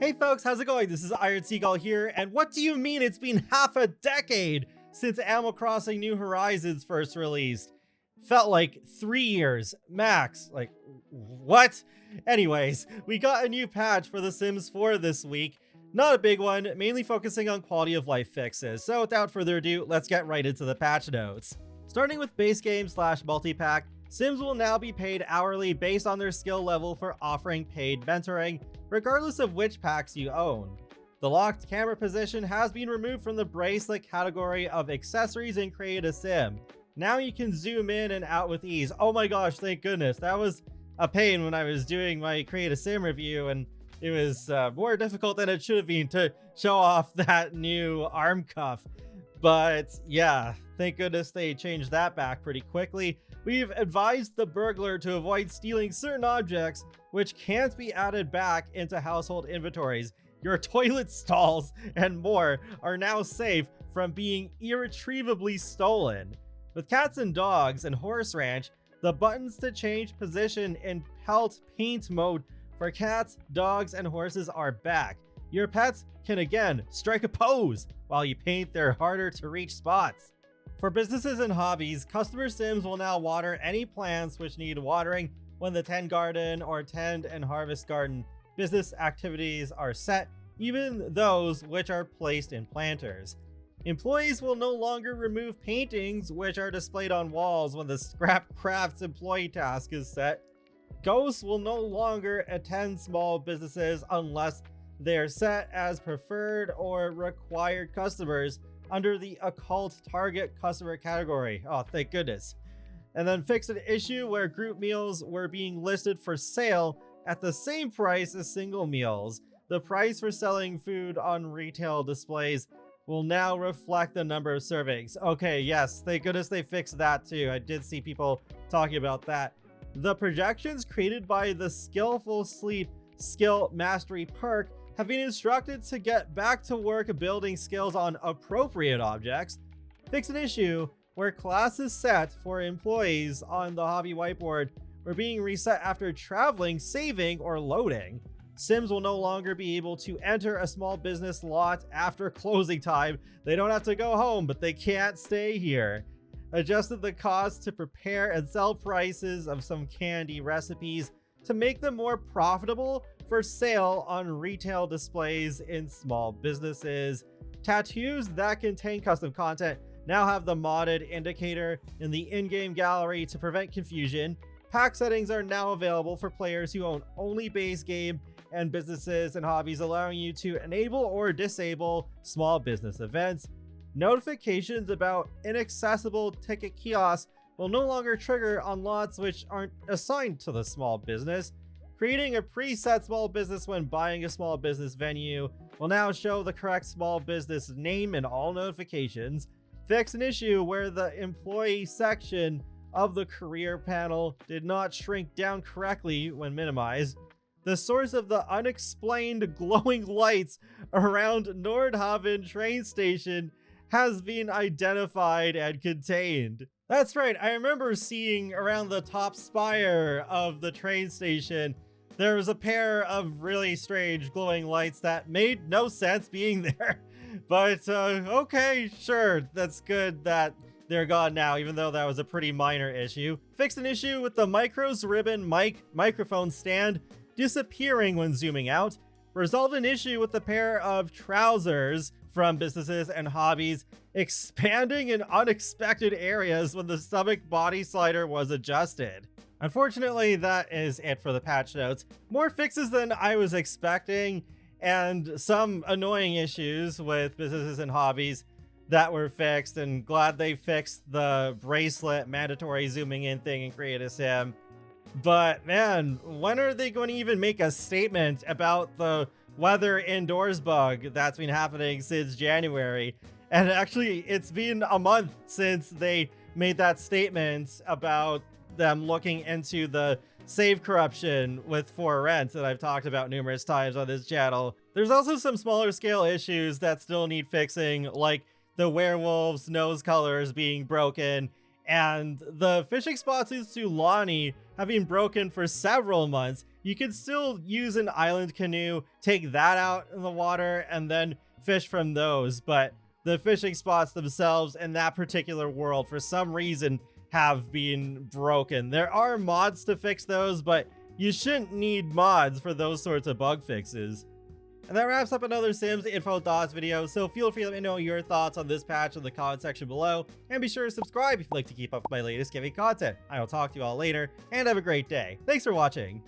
Hey folks, how's it going? This is Iron Seagull here, and what do you mean it's been half a decade since Animal Crossing New Horizons first released? Felt like 3 years, max. Like, what? Anyways, we got a new patch for The Sims 4 this week. Not a big one, mainly focusing on quality of life fixes. So without further ado, let's get right into the patch notes. Starting with base game / multi-pack, Sims will now be paid hourly based on their skill level for offering paid mentoring, regardless of which packs you own. The locked camera position has been removed from the bracelet category of accessories in Create a Sim. Now you can zoom in and out with ease. Oh my gosh, thank goodness. That was a pain when I was doing my Create a Sim review, and it was more difficult than it should have been to show off that new arm cuff. But yeah, thank goodness they changed that back pretty quickly. We've advised the burglar to avoid stealing certain objects which can't be added back into household inventories. Your toilet stalls and more are now safe from being irretrievably stolen. With cats and dogs and Horse Ranch, the buttons to change position in pelt paint mode for cats, dogs, and horses are back. Your pets can again strike a pose while you paint their harder to reach spots. For businesses and hobbies, customer Sims will now water any plants which need watering when the Tend Garden or Tend and Harvest Garden business activities are set, even those which are placed in planters. Employees will no longer remove paintings which are displayed on walls when the Scrap Crafts employee task is set. Ghosts will no longer attend small businesses unless they are set as preferred or required customers under the occult target customer category. Oh, thank goodness. And then fix an issue where group meals were being listed for sale at the same price as single meals. The price for selling food on retail displays will now reflect the number of servings. Okay, yes, thank goodness they fixed that too. I did see people talking about that. The projections created by the Skillful Sleep Skill Mastery perk have been instructed to get back to work building skills on appropriate objects. Fix an issue where classes set for employees on the hobby whiteboard were being reset after traveling, saving, or loading. Sims will no longer be able to enter a small business lot after closing time. They don't have to go home, but they can't stay here. Adjusted the cost to prepare and sell prices of some candy recipes to make them more profitable for sale on retail displays in small businesses. Tattoos that contain custom content now have the modded indicator in the in-game gallery to prevent confusion. Pack settings are now available for players who own only base game and businesses and hobbies, allowing you to enable or disable small business events. Notifications about inaccessible ticket kiosks will no longer trigger on lots which aren't assigned to the small business. Creating a preset small business when buying a small business venue will now show the correct small business name in all notifications. Fix an issue where the employee section of the career panel did not shrink down correctly when minimized. The source of the unexplained glowing lights around Nordhaven train station has been identified and contained. That's right, I remember seeing around the top spire of the train station, there was a pair of really strange glowing lights that made no sense being there. But okay, sure, that's good that they're gone now, even though that was a pretty minor issue. Fixed an issue with the Micros Ribbon microphone stand disappearing when zooming out. Resolved an issue with the pair of trousers from businesses and hobbies expanding in unexpected areas when the stomach body slider was adjusted. Unfortunately, that is it for the patch notes. More fixes than I was expecting, and some annoying issues with businesses and hobbies that were fixed, and glad they fixed the bracelet mandatory zooming in thing in Create a Sim. But man, when are they going to even make a statement about the weather indoors bug that's been happening since January? And actually, it's been a month since they made that statement about them looking into the save corruption with For Rent that I've talked about numerous times on this channel. There's also some smaller scale issues that still need fixing, like the werewolf's nose colors being broken, and the fishing spots in Sulani have been broken for several months, you can still use an island canoe, take that out in the water, and then fish from those. But the fishing spots themselves in that particular world, for some reason, have been broken. There are mods to fix those, but you shouldn't need mods for those sorts of bug fixes. And that wraps up another Sims Info Thoughts video, so feel free to let me know your thoughts on this patch in the comment section below, and be sure to subscribe if you'd like to keep up with my latest gaming content. I will talk to you all later, and have a great day. Thanks for watching!